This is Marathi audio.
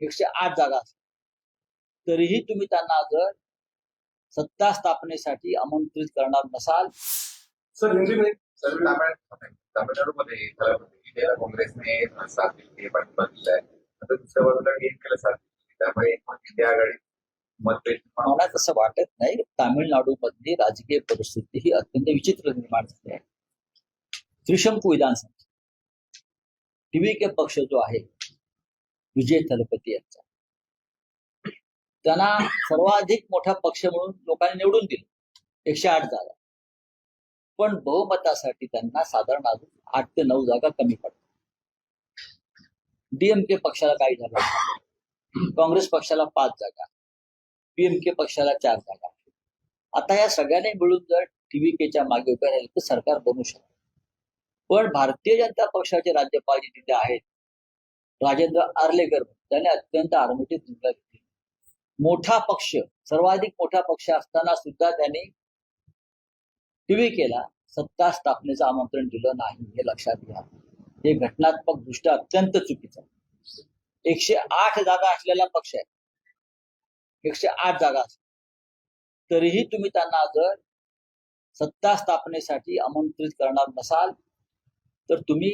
108 जागा असतील तरीही तुम्ही त्यांना जर सत्ता स्थापनेसाठी आमंत्रित करणार नसाल सर तामिळनाडूमध्ये इंडियाला काँग्रेसने साथ दिली पण बदललंय आता दुसऱ्या बाजूला गेम केलं साथ दिली त्यामुळे इंडिया आघाडी मतभेद मला तसं वाटत नाही. तामिळनाडूमधली राजकीय परिस्थिती ही अत्यंत विचित्र निर्माण झाली आहे. त्रिशंकू विधानसभा टीव्हीके पक्ष जो आहे विजय थलपती यांचा, त्यांना सर्वाधिक मोठा पक्ष म्हणून लोकांनी निवडून दिलं 108 जागा, पण बहुमतासाठी त्यांना साधारण अजून 8 ते 9 जागा कमी पडतात. डीएमके पक्षाला काही झालं, काँग्रेस पक्षाला 5 जागा, पीएमके पक्षाला 4 जागा. आता या सगळ्यांनी मिळून जर टीव्हीकेच्या मागे उभे राहिले तर सरकार बनू शकते. पण भारतीय जनता पक्षाचे राज्यपाल जे तिथे आहेत राजेंद्र आर्लेकर, त्याने अत्यंत आडमुठीत भूमिका घेतली. मोठा पक्ष, सर्वाधिक मोठा पक्ष असताना सुद्धा त्यांनी टीव्हीकेला सत्ता स्थापनेचं आमंत्रण दिलं नाही, हे लक्षात घ्या. हे घटनात्मक दृष्ट्या अत्यंत चुकीचं आहे. 108 जागा असलेला पक्ष आहे, 108 जागा तरीही तुम्ही त्यांना जर सत्ता स्थापनेसाठी आमंत्रित करणार नसाल तर तुम्ही